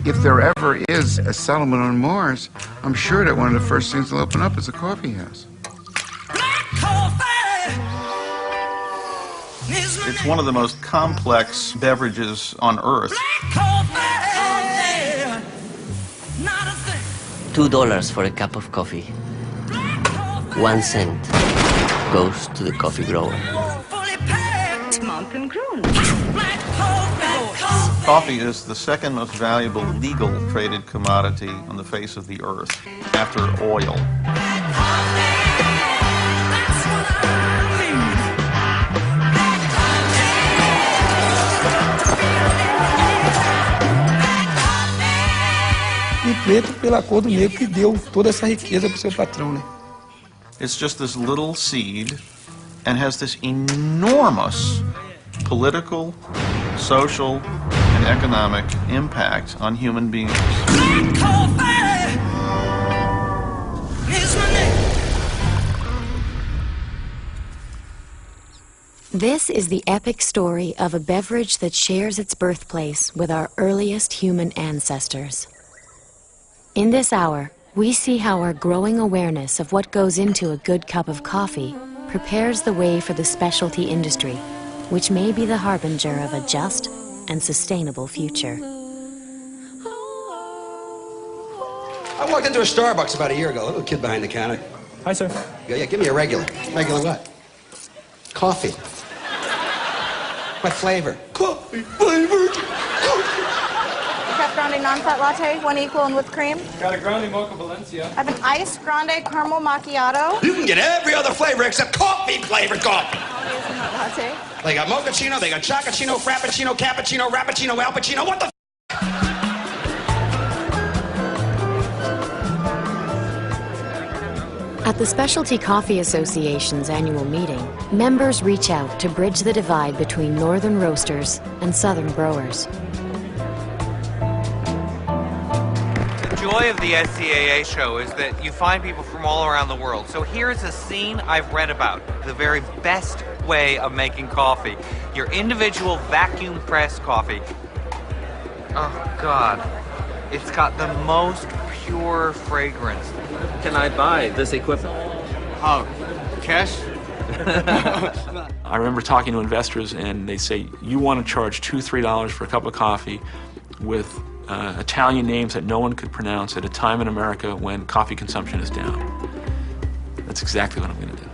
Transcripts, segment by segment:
If there ever is a settlement on Mars, I'm sure that one of the first things they'll open up is a coffee house. It's one of the most complex beverages on Earth. $2 for a cup of coffee. 1 cent goes to the coffee grower. Coffee is the second most valuable legal traded commodity on the face of the earth, after oil. E preto pela cor do negro que deu toda essa riqueza para o seu patrão, né? It's just this little seed and has this enormous political, social, and economic impact on human beings. This is the epic story of a beverage that shares its birthplace with our earliest human ancestors. In this hour, we see how our growing awareness of what goes into a good cup of coffee prepares the way for the specialty industry, which may be the harbinger of a just and sustainable future. I walked into a Starbucks about a year ago. A little kid behind the counter. Hi, sir. Yeah, give me a regular. Regular what? Coffee. What flavor? Coffee flavored. Café grande non-fat latte, 1 equal and with cream. Got a grande mocha Valencia. I have an iced grande caramel macchiato. You can get every other flavor except coffee flavored coffee. Latte. They got mochaccino, they got chocochino, frappuccino, cappuccino, rappuccino, alpuccino. What the At the Specialty Coffee Association's annual meeting, members reach out to bridge the divide between northern roasters and southern growers. The joy of the SCAA show is that you find people from all around the world. So here's a scene I've read about, the very best way of making coffee. Your individual vacuum press coffee. Oh God, it's got the most pure fragrance. Can I buy this equipment? Oh, cash? I remember talking to investors and they say, you want to charge $2, $3 for a cup of coffee with Italian names that no one could pronounce at a time in America when coffee consumption is down. That's exactly what I'm going to do.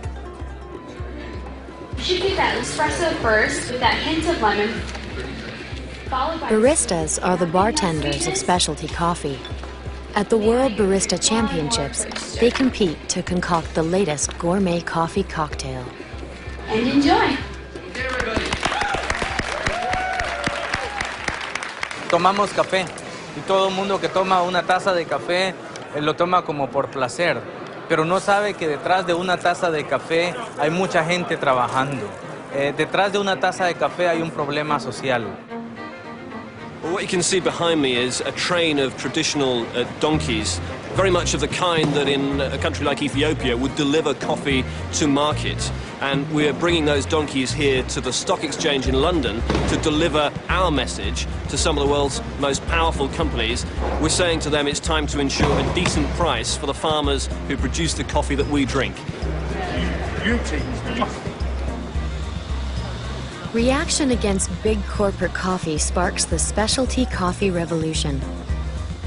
You should get that espresso first with that hint of lemon. Baristas are the bartenders of specialty coffee. At the World Barista Championships, they compete to concoct the latest gourmet coffee cocktail. And enjoy. Tomamos café y todo el mundo que toma una taza de café lo toma como por placer, pero no sabe que detrás de una taza de café hay mucha gente trabajando. Detrás de una taza de café hay un problema social. Well, what you can see behind me is a train of traditional donkeys, very much of the kind that in a country like Ethiopia would deliver coffee to market. And we're bringing those donkeys here to the stock exchange in London to deliver our message to some of the world's most powerful companies. We're saying to them it's time to ensure a decent price for the farmers who produce the coffee that we drink. Reaction against big corporate coffee sparks the specialty coffee revolution.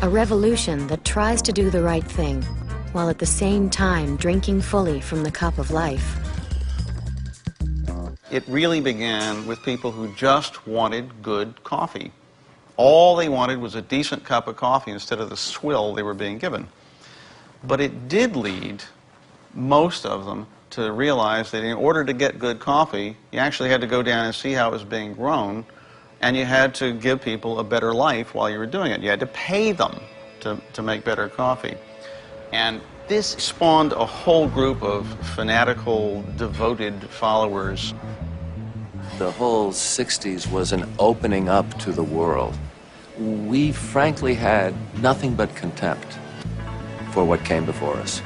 A revolution that tries to do the right thing, while at the same time drinking fully from the cup of life. It really began with people who just wanted good coffee. All they wanted was a decent cup of coffee instead of the swill they were being given. But it did lead most of them to realize that in order to get good coffee, you actually had to go down and see how it was being grown, and you had to give people a better life while you were doing it. You had to pay them to make better coffee. And this spawned a whole group of fanatical, devoted followers. The whole 60s was an opening up to the world. We frankly had nothing but contempt for what came before us.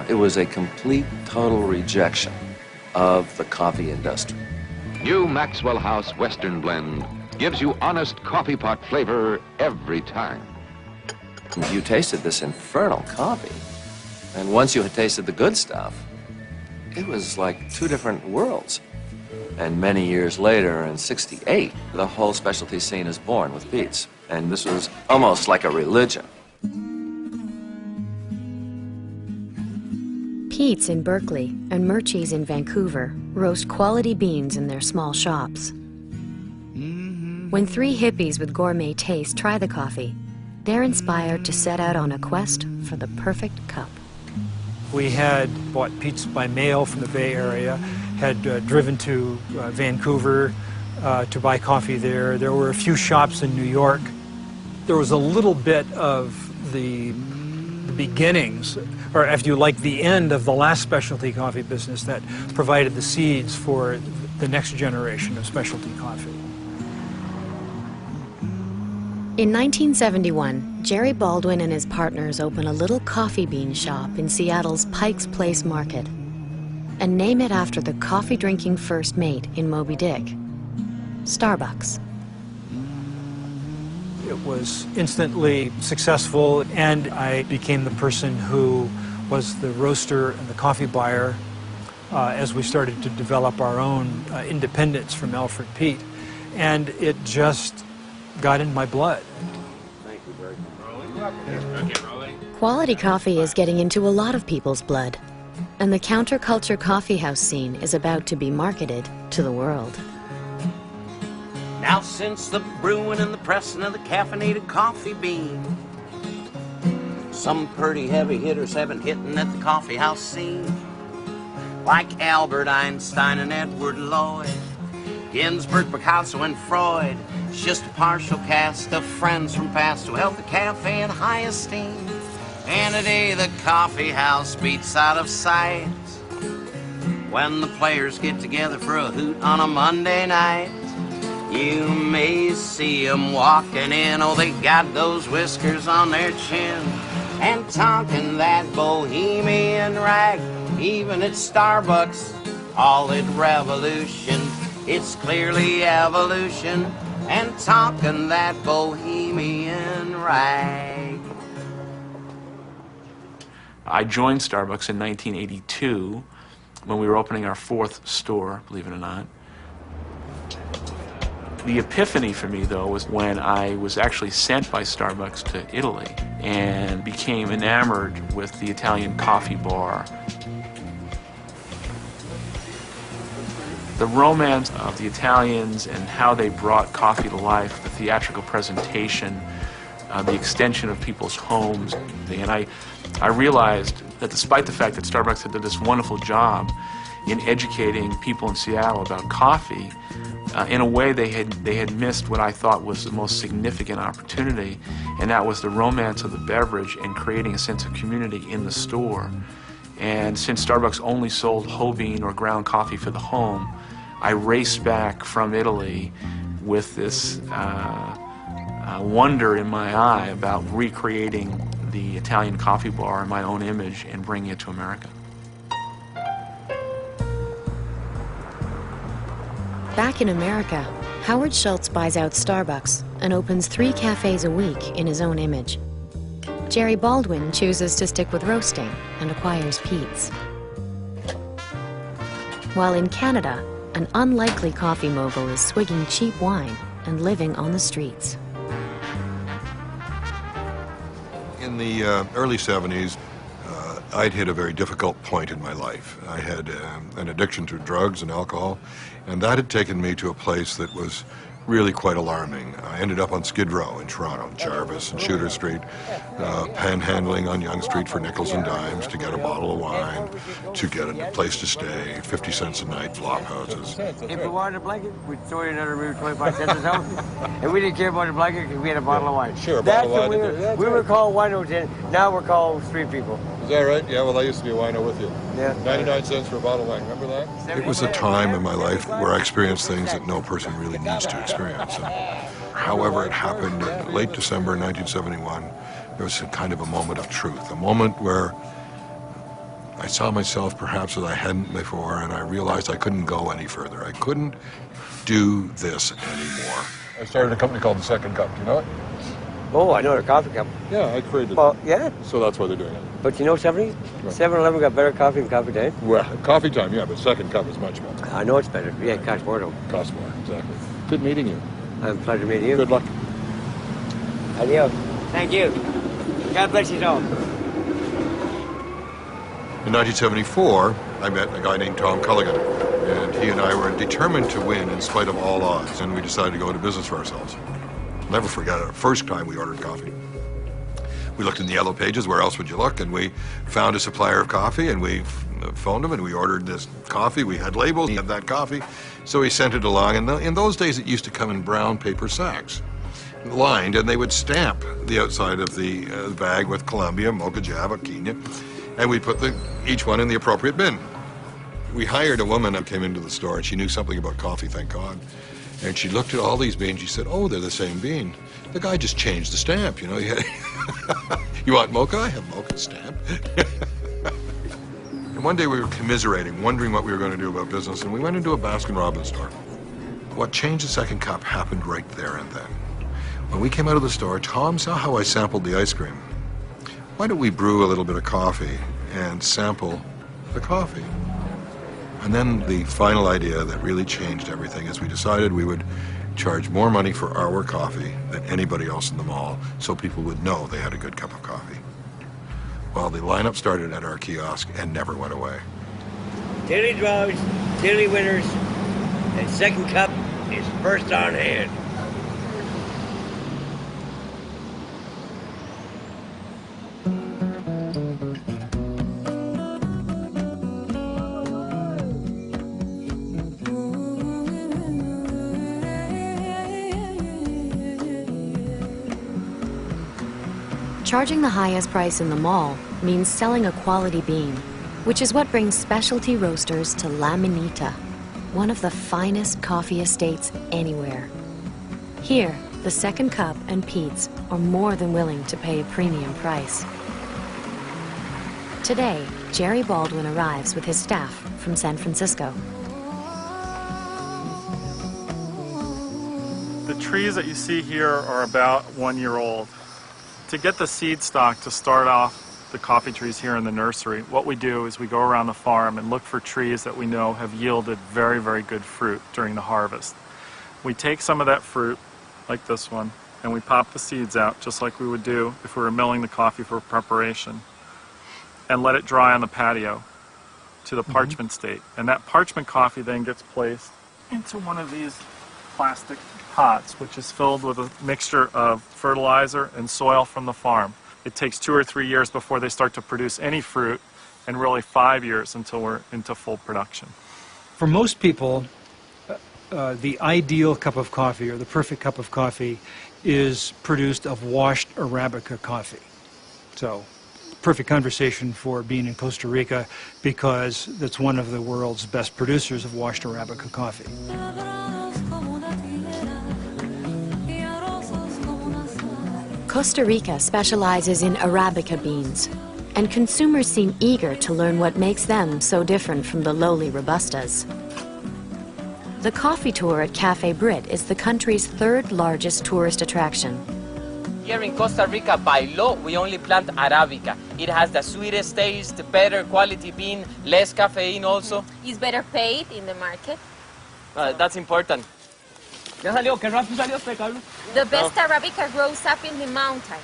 It was a complete, total rejection of the coffee industry. New Maxwell House Western Blend gives you honest coffee pot flavor every time. You tasted this infernal coffee. And once you had tasted the good stuff, it was like two different worlds. And many years later, in '68, the whole specialty scene is born with Pete's. And this was almost like a religion. Pete's in Berkeley and Murchie's in Vancouver roast quality beans in their small shops. When three hippies with gourmet taste try the coffee, they're inspired to set out on a quest for the perfect cup. We had bought Pete's by mail from the Bay Area, had driven to Vancouver to buy coffee there. There were a few shops in New York. There was a little bit of the beginnings, or if you like, the end of the last specialty coffee business that provided the seeds for the next generation of specialty coffee. In 1971, Jerry Baldwin and his partners open a little coffee bean shop in Seattle's Pike's Place Market and name it after the coffee-drinking first mate in Moby Dick, Starbucks. It was instantly successful, and I became the person who was the roaster and the coffee buyer as we started to develop our own independence from Alfred Pete. And it just got in my blood. Thank you very much. Quality coffee is getting into a lot of people's blood, and the counterculture coffeehouse scene is about to be marketed to the world. Now since the brewing and the pressing of the caffeinated coffee bean, some pretty heavy hitters have been hitting at the coffeehouse scene, like Albert Einstein and Edward Lloyd, Ginsberg, Picasso, and Freud. It's just a partial cast of friends from past who held the cafe in high esteem. And today the coffee house beats out of sight when the players get together for a hoot on a Monday night. You may see them walking in, oh, they got those whiskers on their chin and talking that bohemian rag. Even at Starbucks, all it revolution, it's clearly evolution, and talking that bohemian rag. I joined Starbucks in 1982 when we were opening our 4th store, believe it or not. The epiphany for me, though, was when I was actually sent by Starbucks to Italy and became enamored with the Italian coffee bar. The romance of the Italians and how they brought coffee to life, the theatrical presentation, the extension of people's homes. And I realized that despite the fact that Starbucks had done this wonderful job in educating people in Seattle about coffee, in a way they had missed what I thought was the most significant opportunity, and that was the romance of the beverage and creating a sense of community in the store. And since Starbucks only sold whole bean or ground coffee for the home, I raced back from Italy with this wonder in my eye about recreating the Italian coffee bar in my own image and bringing it to America. Back in America, Howard Schultz buys out Starbucks and opens 3 cafes a week in his own image. Jerry Baldwin chooses to stick with roasting and acquires Pete's. While in Canada, an unlikely coffee mogul is swigging cheap wine and living on the streets. In the early 70s, I'd hit a very difficult point in my life. I had an addiction to drugs and alcohol, and that had taken me to a place that was really quite alarming. I ended up on Skid Row in Toronto, Jarvis and Shooter Street, panhandling on Yonge Street for nickels and dimes to get a bottle of wine, to get a place to stay, 50 cents a night, flop houses. If we wanted a blanket, we'd throw it in another room, 25 cents a house. And we didn't care about the blanket because we had a bottle of wine. Sure, a bottle of wine. We were called winos then, now we're called street people. Is that right? Yeah, well, I used to be a wino with you. Yeah. 99 cents for a bottle of wine, remember that? It was a time in my life where I experienced things that no person really needs to experience. And however it happened in late December 1971, there was a kind of a moment of truth, a moment where I saw myself perhaps as I hadn't before, and I realized I couldn't go any further. I couldn't do this anymore. I started a company called The Second Cup, do you know it? Oh, I know the coffee cup. Yeah, I created Well, it. yeah. So that's why they're doing it. But you know, 7-Eleven got better coffee than Coffee Time. Well, coffee time, yeah, but second cup is much better. I know it's better. Yeah, it costs more though. Costs more, exactly. Good meeting you. I'm pleasure meeting you. Good luck. Adios. Thank you. God bless you all. In 1974, I met a guy named Tom Culligan, and he and I were determined to win in spite of all odds, and we decided to go into business for ourselves. I'll never forget it, the first time we ordered coffee. We looked in the yellow pages, where else would you look, and we found a supplier of coffee, and we phoned him, and we ordered this coffee. We had labels, he had that coffee, so he sent it along, and in those days it used to come in brown paper sacks, lined, and they would stamp the outside of the bag with Colombia, Mocha Java, Kenya, and we'd put each one in the appropriate bin. We hired a woman who came into the store, and she knew something about coffee, thank God. And she looked at all these beans. She said, oh, they're the same bean. The guy just changed the stamp, you know. You want mocha? I have mocha stamp. And one day we were commiserating, wondering what we were going to do about business, and we went into a Baskin-Robbins store. What changed the second cup happened right there and then. When we came out of the store, Tom saw how I sampled the ice cream. Why don't we brew a little bit of coffee and sample the coffee? And then the final idea that really changed everything is we decided we would charge more money for our coffee than anybody else in the mall, so people would know they had a good cup of coffee. Well, the lineup started at our kiosk and never went away. Daily draws, daily winners, and second cup is first on hand. Charging the highest price in the mall means selling a quality bean, which is what brings specialty roasters to La Minita, one of the finest coffee estates anywhere. Here, the second cup and Pete's are more than willing to pay a premium price. Today, Jerry Baldwin arrives with his staff from San Francisco. The trees that you see here are about 1 year old. To get the seed stock to start off the coffee trees here in the nursery, what we do is we go around the farm and look for trees that we know have yielded very, very good fruit during the harvest. We take some of that fruit, like this one, and we pop the seeds out just like we would do if we were milling the coffee for preparation, and let it dry on the patio to the parchment state. And that parchment coffee then gets placed into one of these plastic pots, which is filled with a mixture of fertilizer and soil from the farm. It takes 2 or 3 years before they start to produce any fruit, and really 5 years until we're into full production. For most people, the ideal cup of coffee, or the perfect cup of coffee, is produced of washed Arabica coffee. So, perfect conversation for being in Costa Rica, because that's one of the world's best producers of washed Arabica coffee. Costa Rica specializes in Arabica beans, and consumers seem eager to learn what makes them so different from the lowly Robustas. The coffee tour at Cafe Brit is the country's third largest tourist attraction. Here in Costa Rica, by law, we only plant Arabica. It has the sweetest taste, better quality bean, less caffeine also. Is better paid in the market. That's important. The best Arabica grows up in the mountains.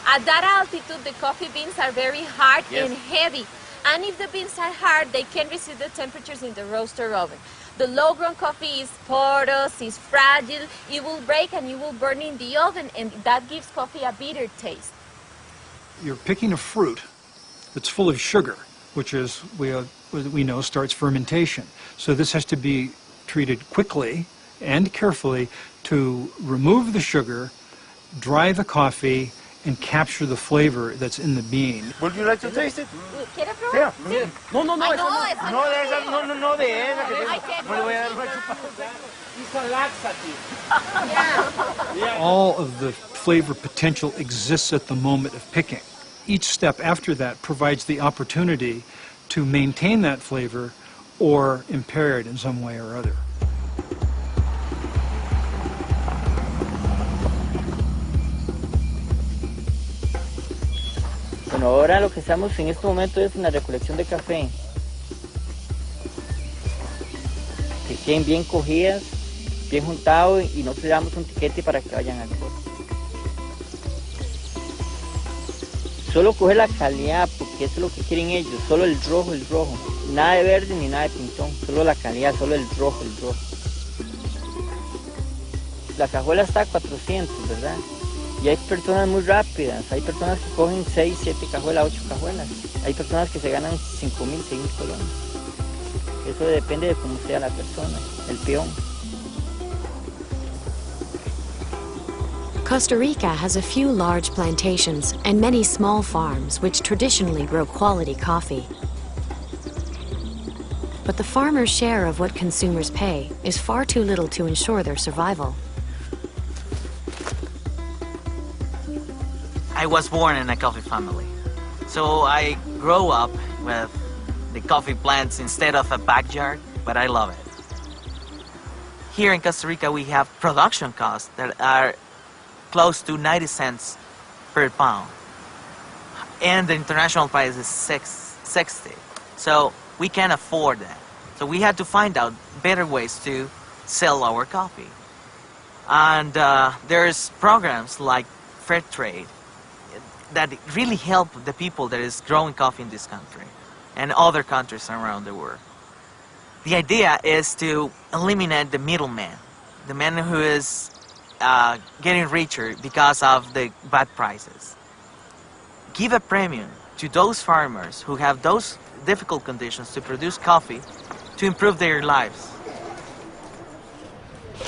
At that altitude, the coffee beans are very hard and heavy. And if the beans are hard, they can resist the temperatures in the roaster oven. The low-grown coffee is porous, is fragile, it will break and it will burn in the oven, and that gives coffee a bitter taste. You're picking a fruit that's full of sugar, which is, we know, starts fermentation. So this has to be treated quickly and carefully to remove the sugar, dry the coffee, and capture the flavor that's in the bean. Would you like to taste it? ¿Quiere probar? Yeah. No, no, no, no, de esa que It's a laxative. All of the flavor potential exists at the moment of picking. Each step after that provides the opportunity to maintain that flavor or impair it in some way or other. Bueno, ahora lo que estamos en este momento es en la recolección de café. Que queden bien cogidas, bien juntados y nosotros le damos un tiquete para que vayan al corte. Solo coger la calidad, porque eso es lo que quieren ellos, solo el rojo. Nada de verde ni nada de pintón, solo la calidad, solo el rojo. La cajuela está a 400, ¿verdad? Y hay personas muy rápidas, hay personas que cogen 6, 7 cajuelas, 8 cajuelas. Hay personas que se ganan 5.000, 6.000 colones. Eso depende de cómo sea la persona, el peón. Costa Rica has a few large plantations and many small farms which traditionally grow quality coffee. But the farmers' share of what consumers pay is far too little to ensure their survival. I was born in a coffee family, so I grew up with the coffee plants instead of a backyard, but I love it. Here in Costa Rica we have production costs that are close to 90 cents per pound, and the international price is 60, so we can't afford that. So we had to find out better ways to sell our coffee. And there's programs like Fair Trade that really help the people that is growing coffee in this country and other countries around the world. The idea is to eliminate the middleman, the man who is getting richer because of the bad prices. Give a premium to those farmers who have those difficult conditions to produce coffee to improve their lives.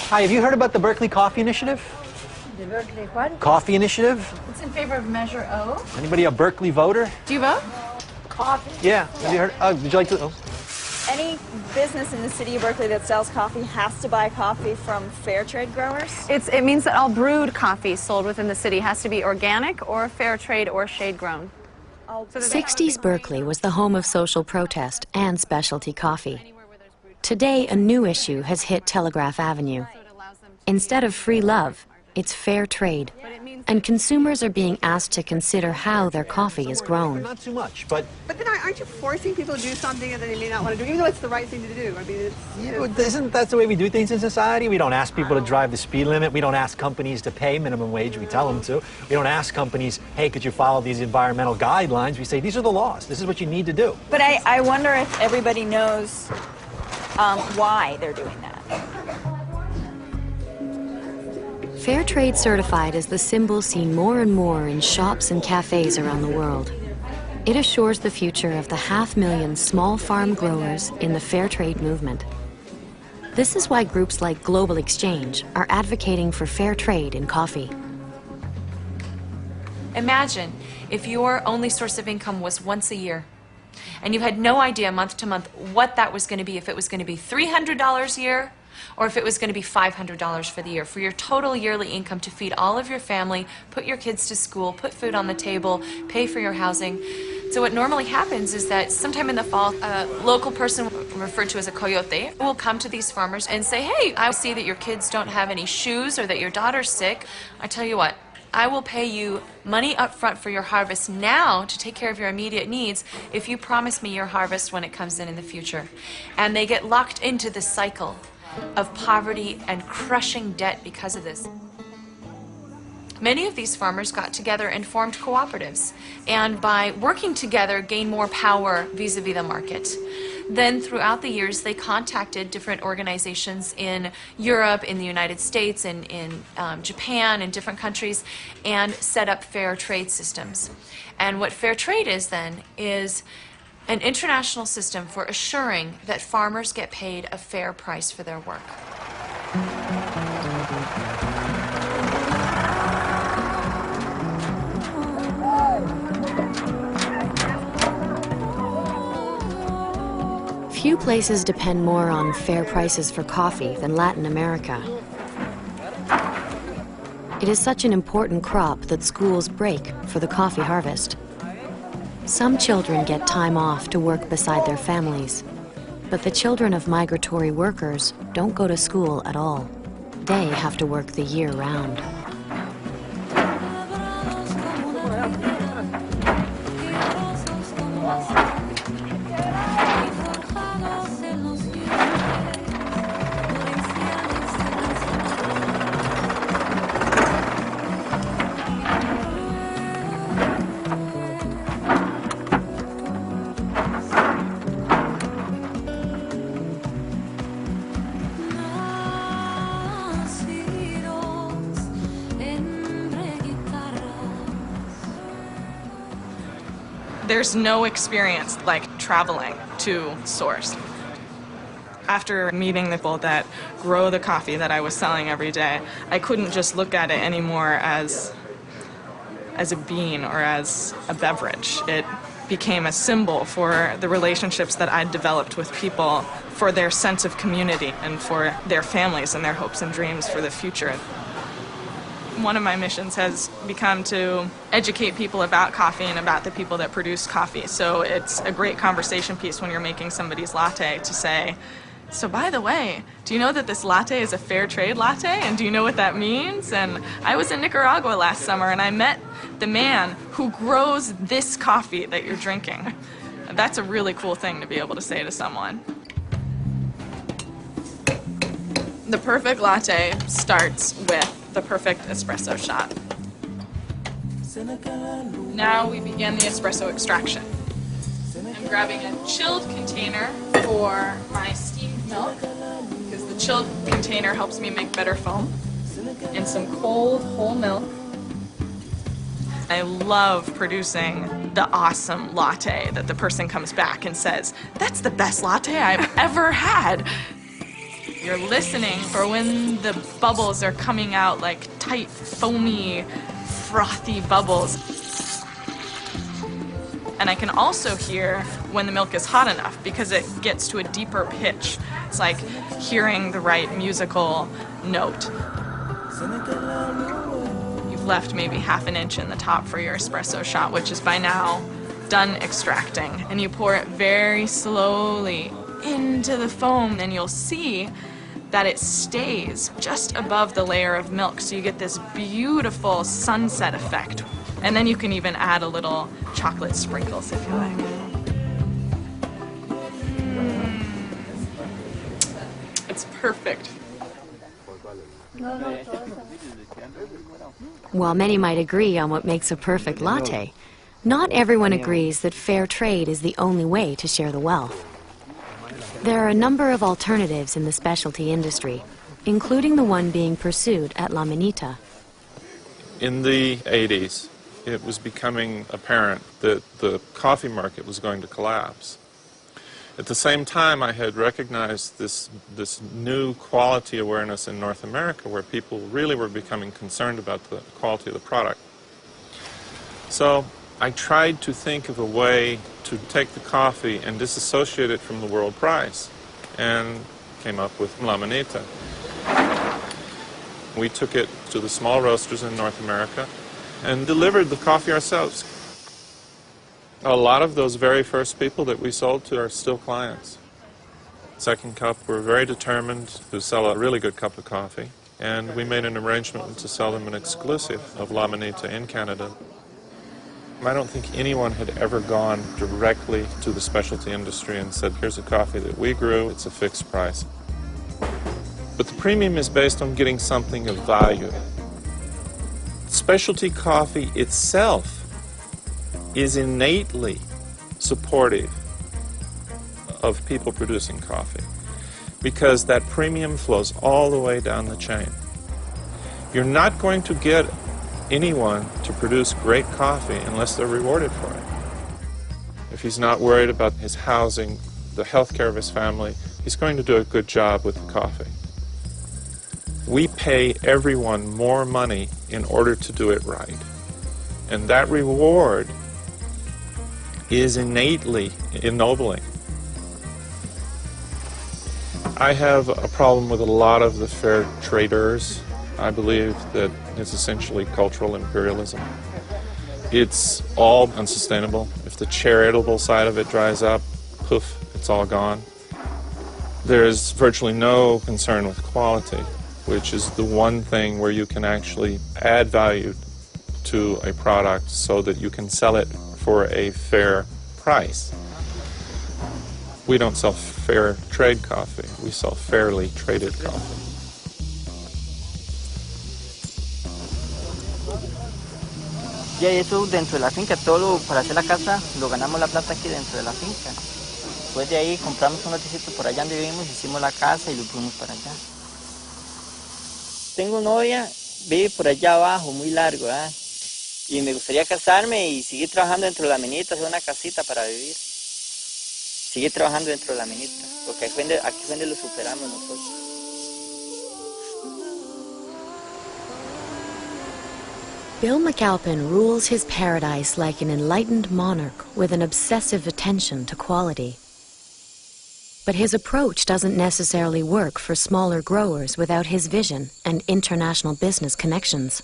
Hi, have you heard about the Berkeley Coffee Initiative? The Berkeley what? Coffee Initiative? It's in favor of Measure O. Anybody a Berkeley voter? Do you vote? Coffee. Yeah, have you heard? Would you like to? Oh. Any business in the city of Berkeley that sells coffee has to buy coffee from fair trade growers? It means that all brewed coffee sold within the city has to be organic or fair trade or shade grown. 60s Berkeley was the home of social protest and specialty coffee. Today, a new issue has hit Telegraph Avenue. Instead of free love, it's fair trade, and consumers are being asked to consider how their coffee is grown. Not too much, but then aren't you forcing people to do something that they may not want to do, even though it's the right thing to do? I mean, it's, Yeah, but isn't that the way we do things in society? We don't ask people to drive the speed limit. We don't ask companies to pay minimum wage. We tell them to. We don't ask companies, hey, could you follow these environmental guidelines? We say, these are the laws. This is what you need to do. But I wonder if everybody knows why they're doing that. Fair Trade Certified is the symbol seen more and more in shops and cafes around the world. It assures the future of the 500,000 small farm growers in the fair trade movement. This is why groups like Global Exchange are advocating for fair trade in coffee. Imagine if your only source of income was once a year, and you had no idea month to month what that was going to be, if it was going to be $300 a year, or if it was going to be $500 for the year, for your total yearly income to feed all of your family, put your kids to school, put food on the table, pay for your housing. So what normally happens is that sometime in the fall, a local person referred to as a coyote will come to these farmers and say, hey, I see that your kids don't have any shoes or that your daughter's sick. I tell you what, I will pay you money up front for your harvest now to take care of your immediate needs if you promise me your harvest when it comes in the future. And they get locked into this cycle of poverty and crushing debt because of this. Many of these farmers got together and formed cooperatives, and by working together gained more power vis-a-vis the market. Then throughout the years they contacted different organizations in Europe, in the United States, in Japan, and different countries, and set up fair trade systems. And what fair trade is then is an international system for assuring that farmers get paid a fair price for their work. Few places depend more on fair prices for coffee than Latin America. It is such an important crop that schools break for the coffee harvest. Some children get time off to work beside their families, but the children of migratory workers don't go to school at all. They have to work the year round. There's no experience like traveling to source. After meeting the people that grow the coffee that I was selling every day, I couldn't just look at it anymore as a bean or as a beverage. It became a symbol for the relationships that I'd developed with people, for their sense of community and for their families and their hopes and dreams for the future. One of my missions has become to educate people about coffee and about the people that produce coffee. So it's a great conversation piece when you're making somebody's latte to say, so by the way, do you know that this latte is a fair trade latte? And do you know what that means? And I was in Nicaragua last summer and I met the man who grows this coffee that you're drinking. That's a really cool thing to be able to say to someone. The perfect latte starts with the perfect espresso shot. Now we begin the espresso extraction. I'm grabbing a chilled container for my steamed milk, because the chilled container helps me make better foam, and some cold whole milk. I love producing the awesome latte that the person comes back and says, that's the best latte I've ever had. You're listening for when the bubbles are coming out like tight, foamy, frothy bubbles. And I can also hear when the milk is hot enough because it gets to a deeper pitch. It's like hearing the right musical note. You've left maybe half an inch in the top for your espresso shot, which is by now done extracting. And you pour it very slowly into the foam, and you'll see that it stays just above the layer of milk, so you get this beautiful sunset effect. And then you can even add a little chocolate sprinkles if you like. It's perfect. While many might agree on what makes a perfect latte, not everyone agrees that fair trade is the only way to share the wealth. There are a number of alternatives in the specialty industry, including the one being pursued at La Manita. In the 80s, it was becoming apparent that the coffee market was going to collapse. At the same time, I had recognized this new quality awareness in North America, where people really were becoming concerned about the quality of the product. So I tried to think of a way to take the coffee and disassociate it from the world price, and came up with La Manita. We took it to the small roasters in North America and delivered the coffee ourselves. A lot of those very first people that we sold to are still clients. Second Cup were very determined to sell a really good cup of coffee, and we made an arrangement to sell them an exclusive of La Manita in Canada. I don't think anyone had ever gone directly to the specialty industry and said, here's a coffee that we grew, it's a fixed price. But the premium is based on getting something of value. Specialty coffee itself is innately supportive of people producing coffee, because that premium flows all the way down the chain. You're not going to get anyone to produce great coffee unless they're rewarded for it. If he's not worried about his housing, the health care of his family, he's going to do a good job with the coffee. We pay everyone more money in order to do it right. And that reward is innately ennobling. I have a problem with a lot of the fair traders. I believe that it's essentially cultural imperialism. It's all unsustainable. If the charitable side of it dries up, poof, it's all gone. There's virtually no concern with quality, which is the one thing where you can actually add value to a product so that you can sell it for a fair price. We don't sell fair trade coffee, we sell fairly traded coffee. Y eso dentro de la finca, todo para hacer la casa, lo ganamos la plata aquí dentro de la finca. Después de ahí compramos un lotecito por allá donde vivimos, hicimos la casa y lo fuimos para allá. Tengo novia, vive por allá abajo, muy largo, ¿eh? Y me gustaría casarme y seguir trabajando dentro de la minita, hacer una casita para vivir. Seguir trabajando dentro de la minita, porque aquí fue donde lo superamos nosotros. Bill McAlpin rules his paradise like an enlightened monarch with an obsessive attention to quality. But his approach doesn't necessarily work for smaller growers without his vision and international business connections.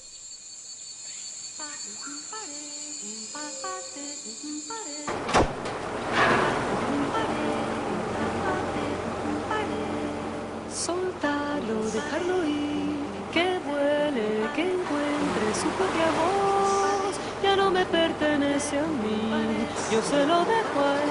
Soltarlo, dejarlo ir, que vuele, que encuentre su propia voz. Ya no me pertenece a mí, yo se lo dejo a él.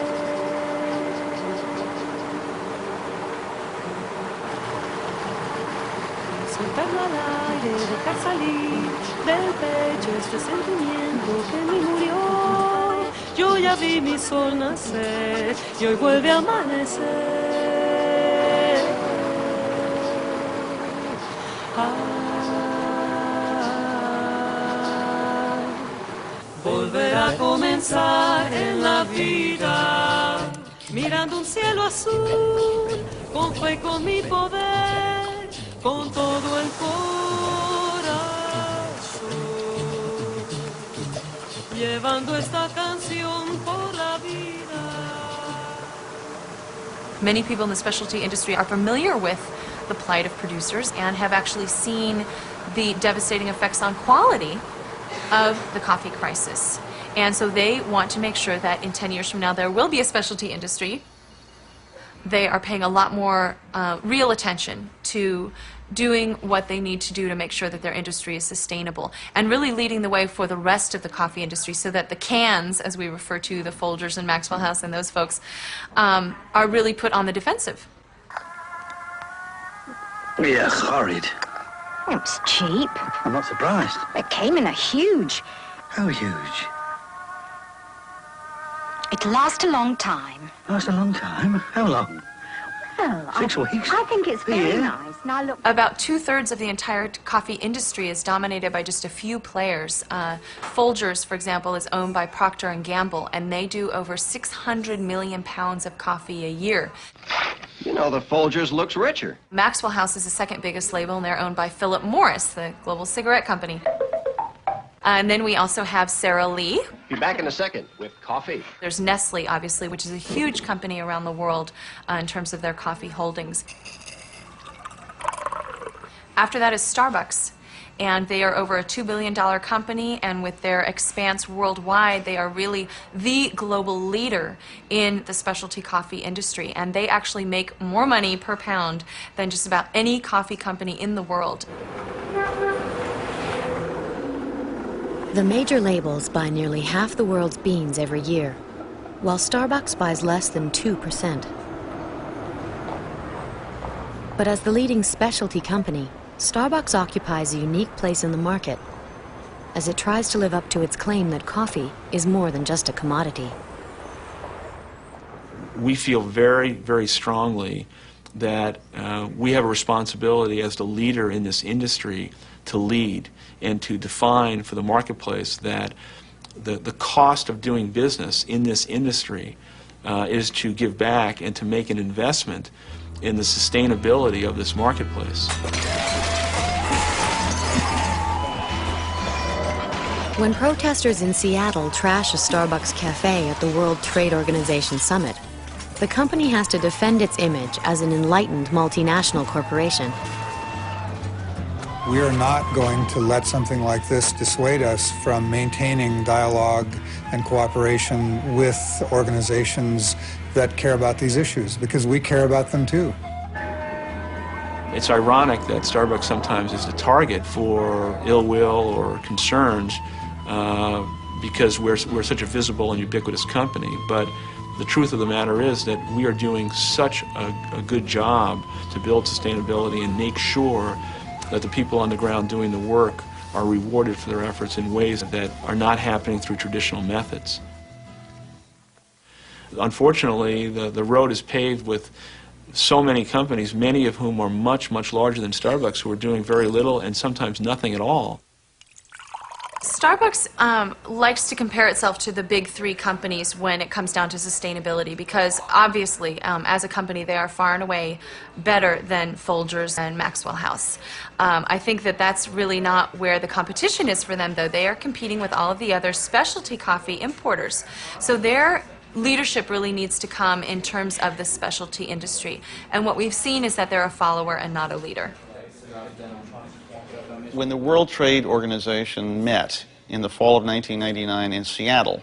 Soltarlo al aire, dejar salir del pecho este sentimiento que me murió. Yo ya vi mi sol nacer y hoy vuelve a amanecer. Volver a comenzar en la vida, mirando un cielo azul, con fe y con mi poder, con todo el corazón, llevando esta canción por la vida. Many people in the specialty industry are familiar with the plight of producers and have actually seen the devastating effects on quality of the coffee crisis. And so they want to make sure that in 10 years from now there will be a specialty industry. They are paying a lot more real attention to doing what they need to do to make sure that their industry is sustainable and really leading the way for the rest of the coffee industry so that the cans, as we refer to the Folgers and Maxwell House and those folks, are really put on the defensive. Yeah, horrid. It's cheap. I'm not surprised. It came in a huge. How huge? It'll last a long time. Last a long time? How long? Well, 6 weeks? I think it's very Yeah. nice. Now look. About 2/3 of the entire coffee industry is dominated by just a few players. Folgers, for example, is owned by Procter & Gamble, and they do over 600 million pounds of coffee a year. You know, the Folgers looks richer. Maxwell House is the second biggest label, and they're owned by Philip Morris, the global cigarette company. And then we also have Sara Lee. Be back in a second with coffee. There's Nestle, obviously, which is a huge company around the world in terms of their coffee holdings. After that is Starbucks, and they are over a $2 billion company, and with their expanse worldwide, they are really the global leader in the specialty coffee industry, and they actually make more money per pound than just about any coffee company in the world. The major labels buy nearly half the world's beans every year, while Starbucks buys less than 2%. But as the leading specialty company, Starbucks occupies a unique place in the market, as it tries to live up to its claim that coffee is more than just a commodity. We feel very, very strongly that we have a responsibility as the leader in this industry to lead and to define for the marketplace that the cost of doing business in this industry is to give back and to make an investment in the sustainability of this marketplace. When protesters in Seattle trash a Starbucks cafe at the World Trade Organization Summit, the company has to defend its image as an enlightened multinational corporation. We are not going to let something like this dissuade us from maintaining dialogue and cooperation with organizations that care about these issues, because we care about them too. It's ironic that Starbucks sometimes is the target for ill will or concerns because we're such a visible and ubiquitous company. But the truth of the matter is that we are doing such a good job to build sustainability and make sure that the people on the ground doing the work are rewarded for their efforts in ways that are not happening through traditional methods. Unfortunately, the road is paved with so many companies, many of whom are much, much larger than Starbucks, who are doing very little and sometimes nothing at all. Starbucks likes to compare itself to the big three companies when it comes down to sustainability because obviously as a company they are far and away better than Folgers and Maxwell House. I think that that's really not where the competition is for them though. They are competing with all of the other specialty coffee importers. So their leadership really needs to come in terms of the specialty industry. And what we've seen is that they're a follower and not a leader. When the World Trade Organization met in the fall of 1999 in Seattle,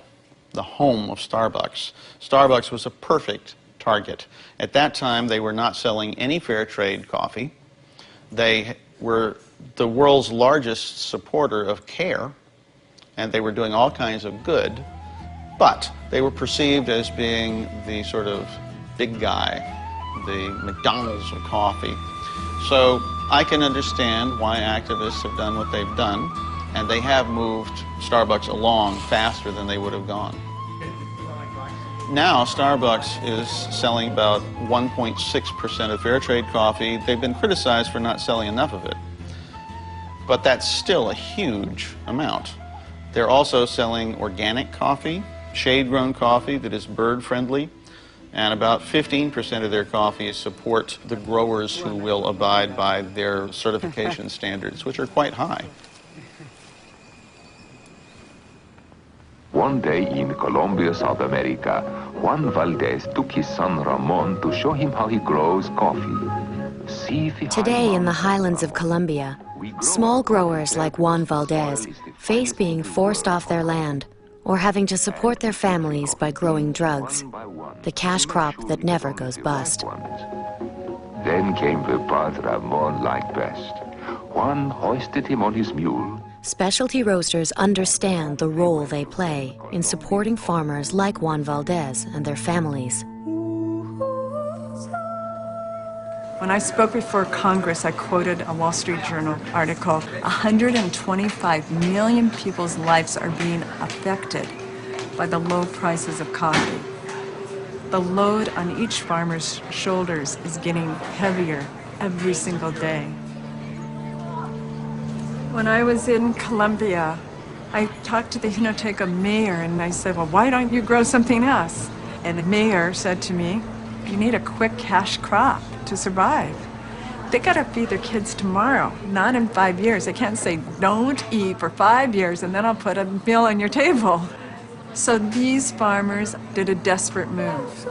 the home of Starbucks, Starbucks was a perfect target. At that time, they were not selling any fair trade coffee. They were the world's largest supporter of care, and they were doing all kinds of good, but they were perceived as being the sort of big guy, the McDonald's of coffee. So I can understand why activists have done what they've done, and they have moved Starbucks along faster than they would have gone. Now Starbucks is selling about 1.6% of fair trade coffee. They've been criticized for not selling enough of it, but that's still a huge amount. They're also selling organic coffee, shade-grown coffee that is bird-friendly, and about 15% of their coffee support the growers who will abide by their certification standards, which are quite high. One day in Colombia, South America, Juan Valdez took his son Ramon to show him how he grows coffee. Today in the highlands of Colombia, small growers like Juan Valdez face being forced off their land or having to support their families by growing drugs, the cash crop that never goes bust. Then came the part Ramon liked best. Juan hoisted him on his mule. Specialty roasters understand the role they play in supporting farmers like Juan Valdez and their families. When I spoke before Congress, I quoted a Wall Street Journal article. 125 million people's lives are being affected by the low prices of coffee. The load on each farmer's shoulders is getting heavier every single day. When I was in Colombia, I talked to the Sieuthicafe mayor and I said, well, why don't you grow something else? And the mayor said to me, you need a quick cash crop to survive. They gotta feed their kids tomorrow, not in 5 years. They can't say, don't eat for 5 years and then I'll put a meal on your table. So these farmers did a desperate move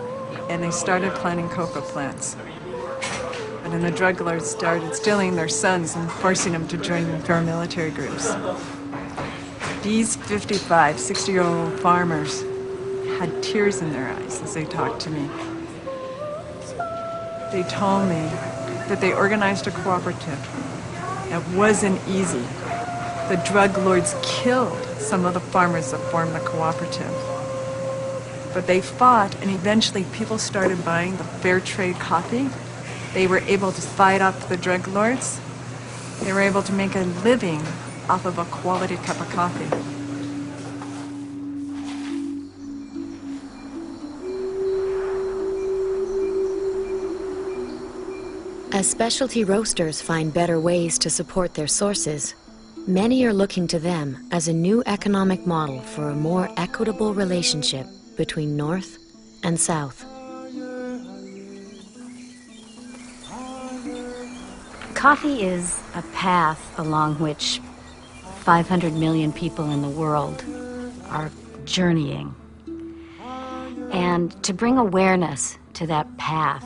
and they started planting cocoa plants. And then the drug lords started stealing their sons and forcing them to join the paramilitary groups. These 55, 60-year-old farmers had tears in their eyes as they talked to me. They told me that they organized a cooperative. It wasn't easy. The drug lords killed some of the farmers that formed the cooperative. But they fought, and eventually people started buying the fair trade coffee. They were able to fight off the drug lords. They were able to make a living off of a quality cup of coffee. As specialty roasters find better ways to support their sources, many are looking to them as a new economic model for a more equitable relationship between North and South. Coffee is a path along which 500 million people in the world are journeying. And to bring awareness to that path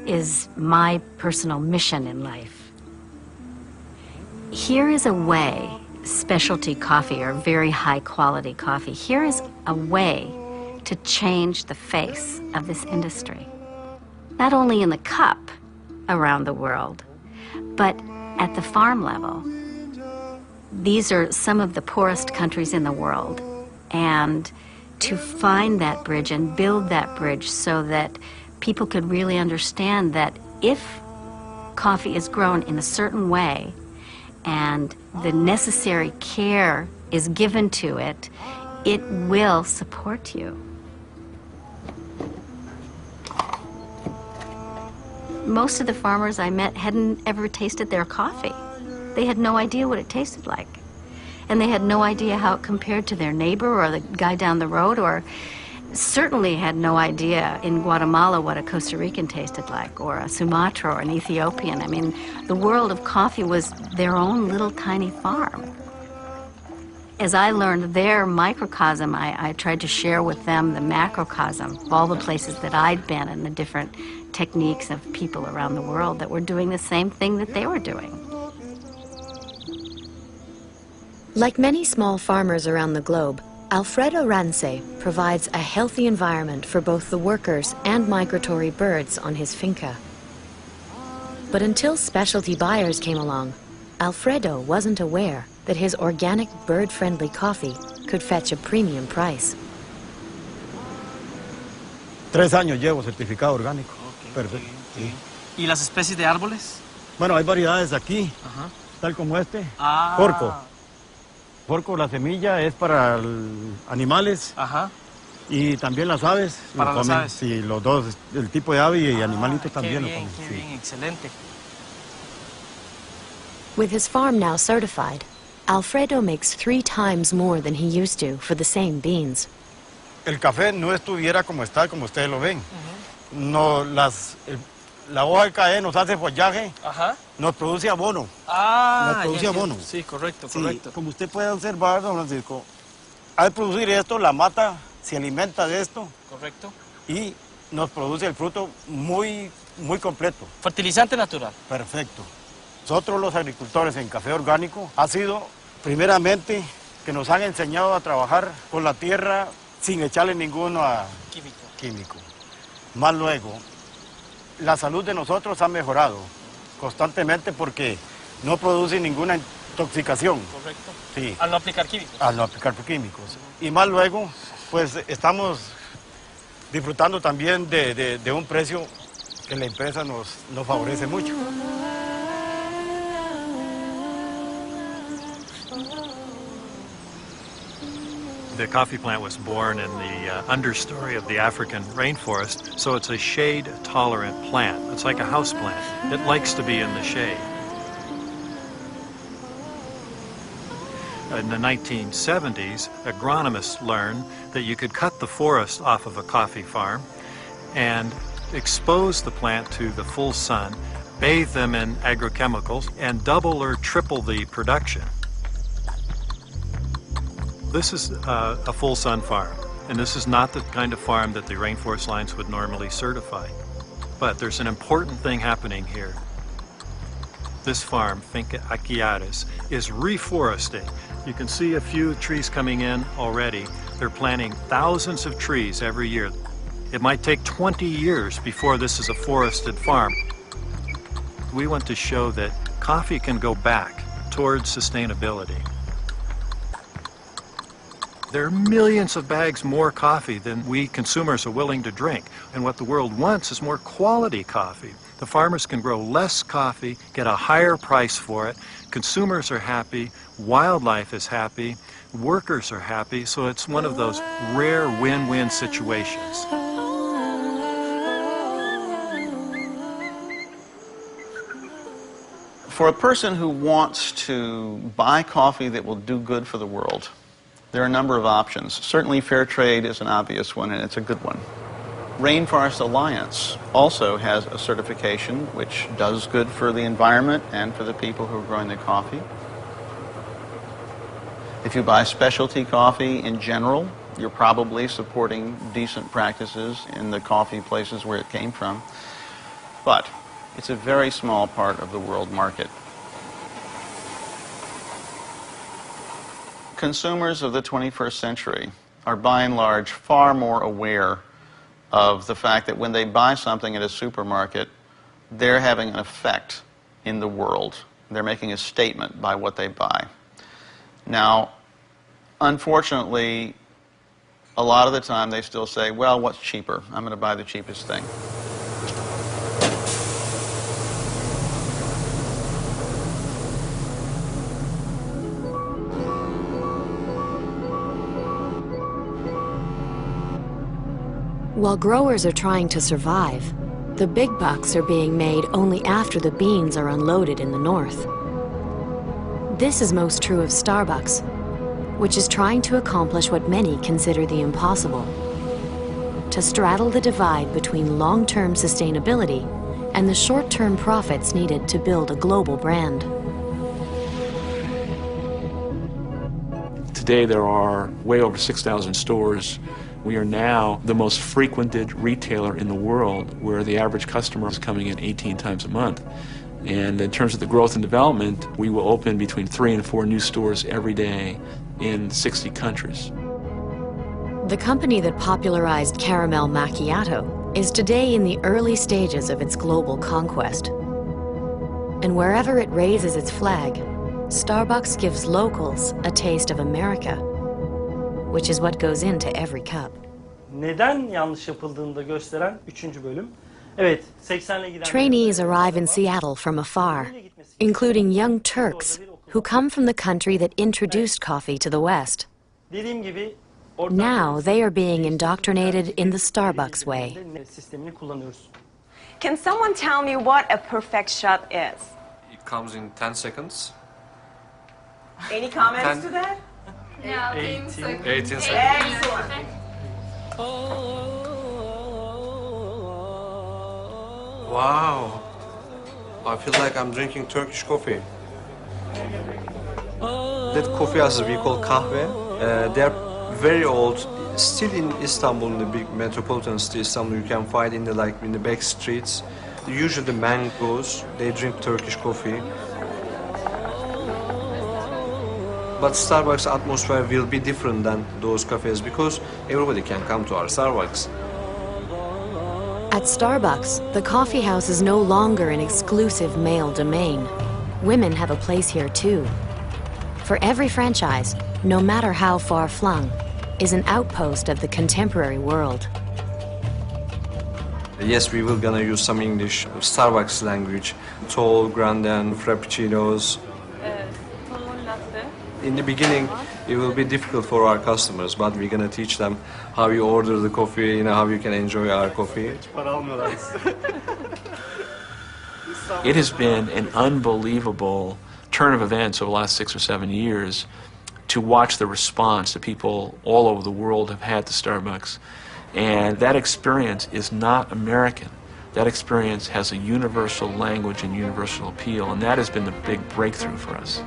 is my personal mission in life. Here is a way, specialty coffee or very high quality coffee, here is a way to change the face of this industry. Not only in the cup around the world, but at the farm level. These are some of the poorest countries in the world, and to find that bridge and build that bridge so that people could really understand that if coffee is grown in a certain way and the necessary care is given to it, it will support you. Most of the farmers I met hadn't ever tasted their coffee. They had no idea what it tasted like. and they had no idea how it compared to their neighbor or the guy down the road, or certainly had no idea in Guatemala what a Costa Rican tasted like, or a Sumatra or an Ethiopian. I mean, the world of coffee was their own little tiny farm. As I learned their microcosm, I tried to share with them the macrocosm of all the places that I'd been and the different techniques of people around the world that were doing the same thing that they were doing. Like many small farmers around the globe, Alfredo Rance provides a healthy environment for both the workers and migratory birds on his finca. But until specialty buyers came along, Alfredo wasn't aware that his organic bird-friendly coffee could fetch a premium price. 3 años llevo certificado orgánico. Perfecto. Sí. ¿Y las especies de árboles? Bueno, hay variedades aquí, tal como este. Porco. Porco, la semilla es para animales. Y también las aves. Para las aves. Sí, los dos, el tipo de ave y animalitos también lo comen. Qué bien, excelente. With his farm now certified, Alfredo makes 3 times more than he used to for the same beans. El café no estuviera como está, como ustedes lo ven. No, la hoja de café nos hace follaje, nos produce abono. Nos produce abono. Sí, correcto, Sí, correcto. como usted puede observar, don Francisco, al producir esto, la mata se alimenta de esto. Correcto. Y nos produce el fruto muy, muy completo. Fertilizante natural. Perfecto. Nosotros los agricultores en café orgánico ha sido primeramente que nos han enseñado a trabajar con la tierra sin echarle ningún químico. Más luego, la salud de nosotros ha mejorado constantemente porque no produce ninguna intoxicación. Correcto. Sí. Al no aplicar químicos. Al no aplicar químicos. Y más luego, pues estamos disfrutando también de un precio que la empresa nos favorece mucho. The coffee plant was born in the understory of the African rainforest, so it's a shade-tolerant plant. It's like a house plant. It likes to be in the shade. In the 1970s, agronomists learned that you could cut the forest off of a coffee farm and expose the plant to the full sun, bathe them in agrochemicals, and double or triple the production. This is a full sun farm, and this is not the kind of farm that the Rainforest Alliance would normally certify. But there's an important thing happening here. This farm, Finca Aquiares, is reforesting. You can see a few trees coming in already. They're planting thousands of trees every year. It might take 20 years before this is a forested farm. We want to show that coffee can go back towards sustainability. There are millions of bags more coffee than we consumers are willing to drink. And what the world wants is more quality coffee. The farmers can grow less coffee, get a higher price for it. Consumers are happy, wildlife is happy, workers are happy, so it's one of those rare win-win situations. For a person who wants to buy coffee that will do good for the world, there are a number of options. Certainly fair trade is an obvious one, and it's a good one. Rainforest Alliance also has a certification which does good for the environment and for the people who are growing the coffee. If you buy specialty coffee in general, you're probably supporting decent practices in the coffee places where it came from. But it's a very small part of the world market. Consumers of the 21st century are by and large far more aware of the fact that when they buy something at a supermarket, they're having an effect in the world. They're making a statement by what they buy. Now, unfortunately, a lot of the time they still say, well, what's cheaper? I'm going to buy the cheapest thing. While growers are trying to survive, the big bucks are being made only after the beans are unloaded in the north. This is most true of Starbucks, which is trying to accomplish what many consider the impossible: to straddle the divide between long-term sustainability and the short-term profits needed to build a global brand. Today there are way over 6,000 stores. We are now the most frequented retailer in the world, where the average customer is coming in 18 times a month. And in terms of the growth and development, we will open between 3 and 4 new stores every day in 60 countries. The company that popularized caramel macchiato is today in the early stages of its global conquest. And wherever it raises its flag, Starbucks gives locals a taste of America, which is what goes into every cup. Neden yanlış yapıldığını da gösteren 3. bölüm. Evet, 80'le giden... Trainees arrive in Seattle from afar, including young Turks who come from the country that introduced coffee to the West. Dediğim gibi Now they are being indoctrinated in the Starbucks way. sistemini kullanıyoruz. Can someone tell me what a perfect shot is? It comes in 10 seconds. Any comments to that? Yeah, 18 seconds. Excellent. Wow. I feel like I'm drinking Turkish coffee. That coffee as we call kahve, they're very old. Still in Istanbul, in the big metropolitan city Istanbul, you can find in the back streets. Usually the man goes, they drink Turkish coffee. But Starbucks atmosphere will be different than those cafes because everybody can come to our Starbucks. At Starbucks, the coffee house is no longer an exclusive male domain. Women have a place here too. For every franchise, no matter how far-flung, is an outpost of the contemporary world. Yes, we will gonna use some English, Starbucks language, tall, grande, and frappuccinos. In the beginning, it will be difficult for our customers, but we're gonna teach them how you order the coffee, how you can enjoy our coffee. It has been an unbelievable turn of events over the last 6 or 7 years to watch the response that people all over the world have had to Starbucks. And that experience is not American. That experience has a universal language and universal appeal, and that has been the big breakthrough for us.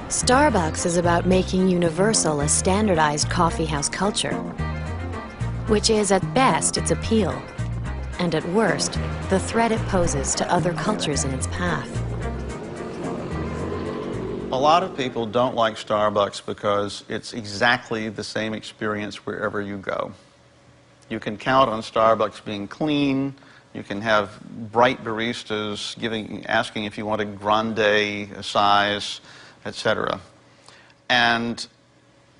Starbucks is about making universal a standardized coffeehouse culture, which is at best its appeal, and at worst, the threat it poses to other cultures in its path. A lot of people don't like Starbucks because it's exactly the same experience wherever you go. You can count on Starbucks being clean. You can have bright baristas asking if you want a grande size, etc. And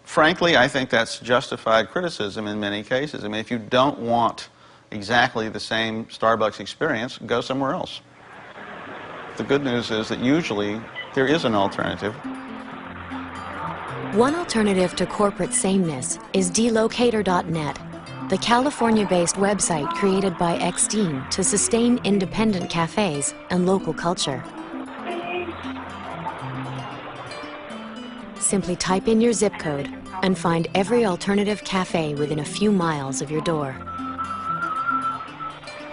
frankly, I think that's justified criticism in many cases. I mean, if you don't want exactly the same Starbucks experience, go somewhere else. The good news is that usually there is an alternative. One alternative to corporate sameness is Delocator.net, the California-based website created by Extine to sustain independent cafes and local culture. Simply type in your zip code and find every alternative cafe within a few miles of your door.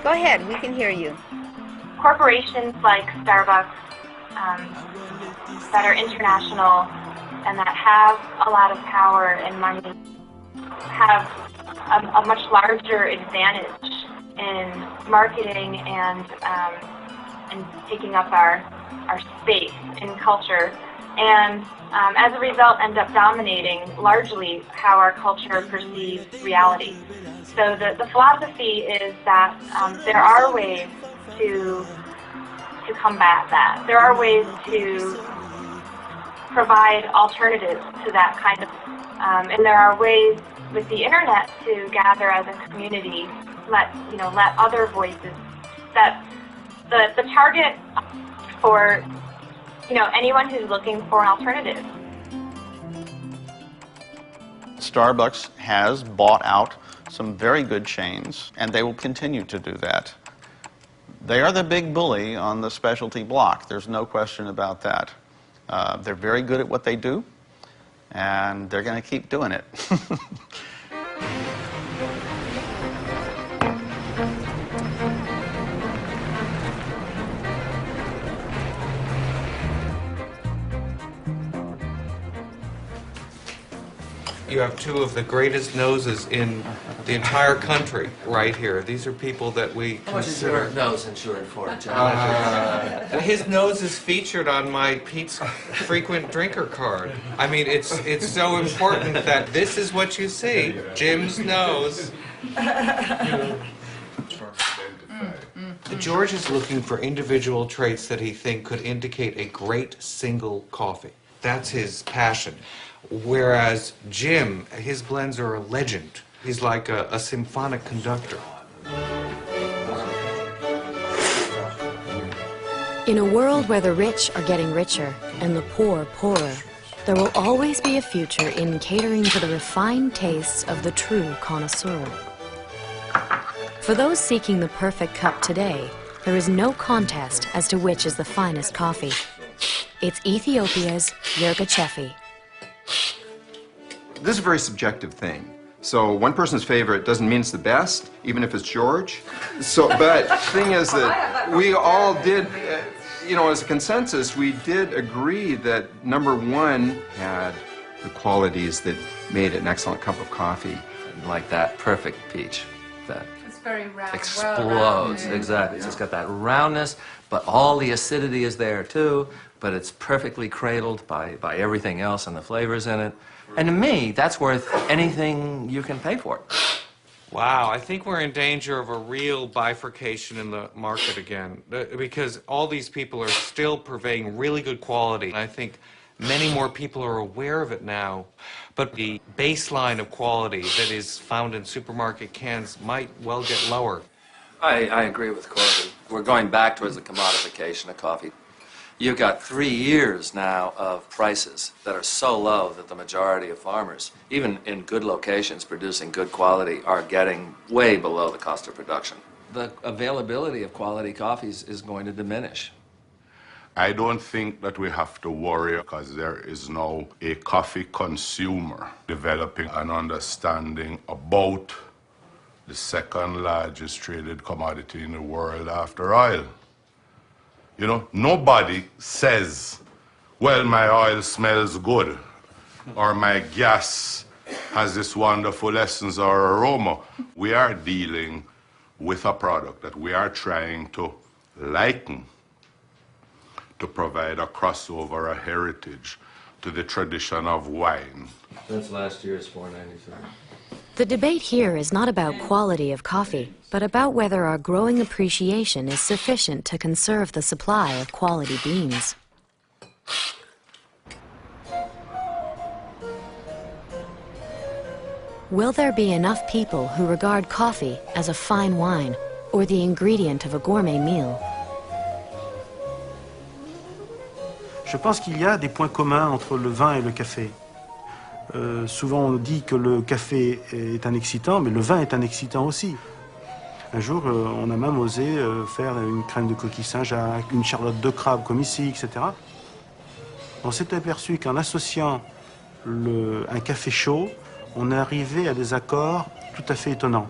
Go ahead, we can hear you. Corporations like Starbucks that are international and that have a lot of power and money have a much larger advantage in marketing and taking up our space in culture, and as a result end up dominating largely how our culture perceives reality. So the philosophy is that there are ways to combat that. There are ways to provide alternatives to that kind of, and there are ways with the internet to gather as a community, let other voices. That the target for anyone who's looking for an alternative. Starbucks has bought out some very good chains, and they will continue to do that. They are the big bully on the specialty block. There's no question about that. They're very good at what they do, and they're going to keep doing it. You have two of the greatest noses in the entire country right here. These are people that we How much is your nose insured for, John? his nose is featured on my Pete's frequent drinker card. I mean, it's so important that this is what you see, Jim's nose. George is looking for individual traits that he thinks could indicate a great single coffee. That's his passion. Whereas Jim, his blends are a legend. He's like a symphonic conductor. In a world where the rich are getting richer and the poor poorer, there will always be a future in catering to the refined tastes of the true connoisseur. For those seeking the perfect cup today, there is no contest as to which is the finest coffee. It's Ethiopia's Sieuthicafe. This is a very subjective thing. So one person's favorite doesn't mean it's the best, even if it's George. But the thing is that we all did, as a consensus, we did agree that number one had the qualities that made it an excellent cup of coffee. Like that perfect peach that It's very round. explodes. Exactly. It's just got that roundness, but all the acidity is there too, but it's perfectly cradled by everything else and the flavors in it. And to me, that's worth anything you can pay for it. Wow, I think we're in danger of a real bifurcation in the market again, because all these people are still purveying really good quality. I think many more people are aware of it now, but the baseline of quality that is found in supermarket cans might well get lower. I agree with Corbin. We're going back towards the commodification of coffee. You've got 3 years now of prices that are so low that the majority of farmers, even in good locations producing good quality, are getting way below the cost of production. The availability of quality coffees is going to diminish. I don't think that we have to worry because there is now a coffee consumer developing an understanding about the second largest traded commodity in the world after oil. Nobody says, well, my oil smells good, or my gas has this wonderful essence or aroma. We are dealing with a product that we are trying to liken, to provide a crossover, a heritage to the tradition of wine. That's last year's $4.97. The debate here is not about quality of coffee, but about whether our growing appreciation is sufficient to conserve the supply of quality beans. Will there be enough people who regard coffee as a fine wine or the ingredient of a gourmet meal? Je pense qu'il y a des points communs entre le vin et le café. Souvent on dit que le café est un excitant, mais le vin est un excitant aussi. Un jour, on a même osé faire une crème de coquille Saint-Jacques, une charlotte de crabe comme ici, etc. On s'est aperçu qu'en associant un café chaud, on est arrivé à des accords tout à fait étonnants.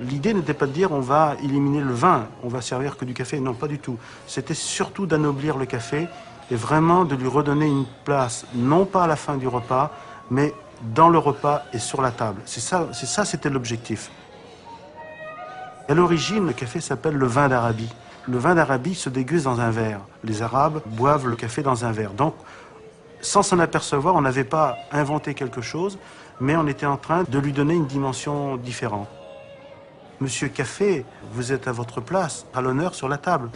L'idée n'était pas de dire on va éliminer le vin, on va servir que du café, non, pas du tout. C'était surtout d'anoblir le café et vraiment de lui redonner une place, non pas à la fin du repas, mais dans le repas et sur la table. C'était l'objectif. À l'origine, le café s'appelle le vin d'Arabie. Le vin d'Arabie se déguste dans un verre. Les Arabes boivent le café dans un verre. Donc, sans s'en apercevoir, on n'avait pas inventé quelque chose, mais on était en train de lui donner une dimension différente. Monsieur Café, vous êtes à votre place, à l'honneur sur la table.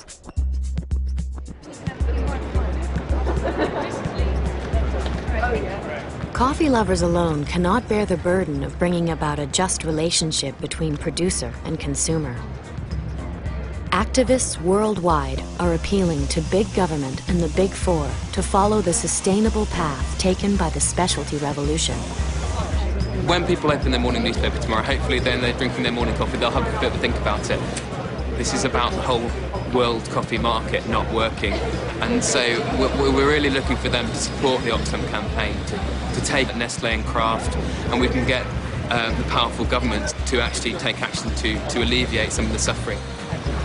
Coffee lovers alone cannot bear the burden of bringing about a just relationship between producer and consumer. Activists worldwide are appealing to big government and the Big Four to follow the sustainable path taken by the specialty revolution. When people open their morning newspaper tomorrow, hopefully then they're drinking their morning coffee, they'll have a bit of a think about it. This is about the whole world coffee market not working. And so we're really looking for them to support the Oxfam campaign, to take Nestle and Kraft, and we can get the powerful governments to actually take action to alleviate some of the suffering.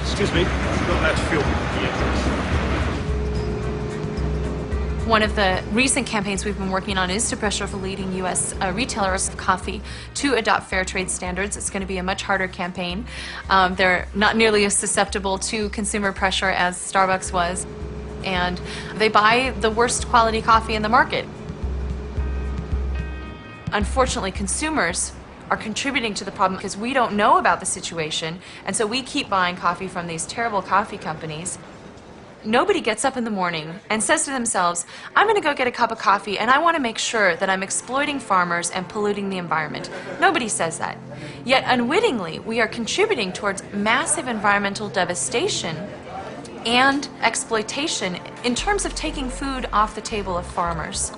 Excuse me, don't let fuel. One of the recent campaigns we've been working on is to pressure the leading U.S. Retailers of coffee to adopt fair trade standards. It's going to be a much harder campaign. They're not nearly as susceptible to consumer pressure as Starbucks was, and they buy the worst quality coffee in the market. Unfortunately, consumers are contributing to the problem because we don't know about the situation, and so we keep buying coffee from these terrible coffee companies. Nobody gets up in the morning and says to themselves, I'm going to go get a cup of coffee and I want to make sure that I'm exploiting farmers and polluting the environment. Nobody says that. Yet unwittingly, we are contributing towards massive environmental devastation and exploitation in terms of taking food off the table of farmers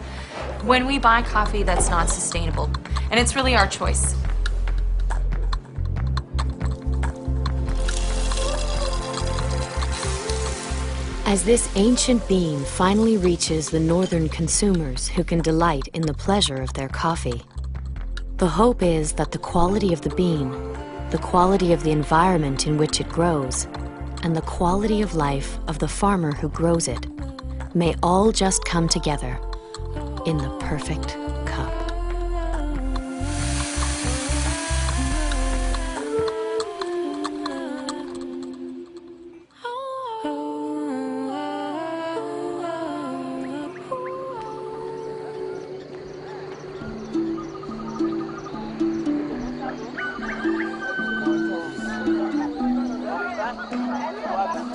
when we buy coffee that's not sustainable. And it's really our choice. As this ancient bean finally reaches the northern consumers who can delight in the pleasure of their coffee, the hope is that the quality of the bean, the quality of the environment in which it grows, and the quality of life of the farmer who grows it may all just come together in the perfect cup.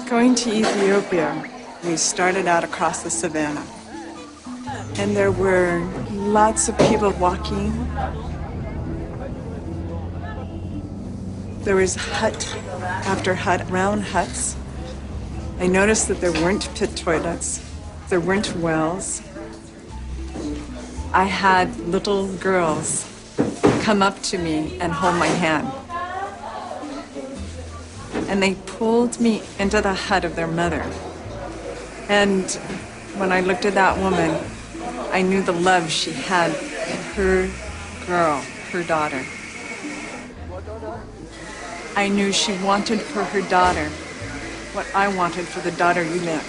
Going to Ethiopia, we started out across the savannah. And there were lots of people walking. There was hut after hut, round huts. I noticed that there weren't pit toilets. There weren't wells. I had little girls come up to me and hold my hand. And they pulled me into the hut of their mother. And when I looked at that woman, I knew the love she had for her girl, her daughter. I knew she wanted for her daughter what I wanted for the daughter you met.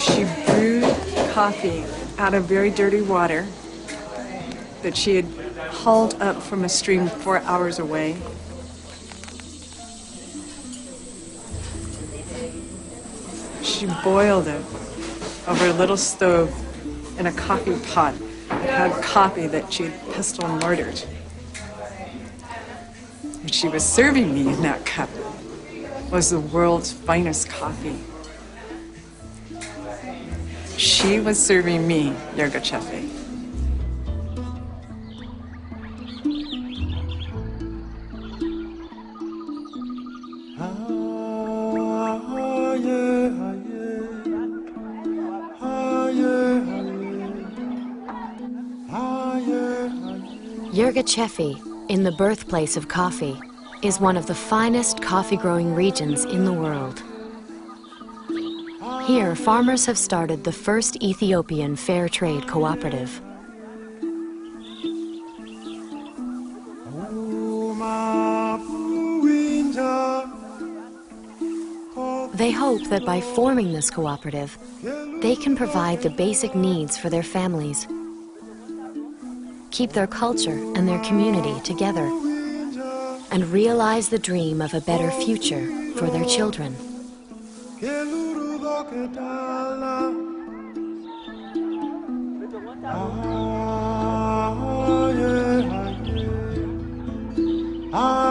She brewed coffee out of very dirty water that she had hauled up from a stream 4 hours away. She boiled it over a little stove in a coffee pot that had coffee that she'd pestle mortared. What she was serving me in that cup was the world's finest coffee. She was serving me Sieuthicafe. Sieuthicafe, in the birthplace of coffee, is one of the finest coffee-growing regions in the world. Here, farmers have started the first Ethiopian fair trade cooperative. They hope that by forming this cooperative, they can provide the basic needs for their families, keep their culture and their community together, and realize the dream of a better future for their children. Ah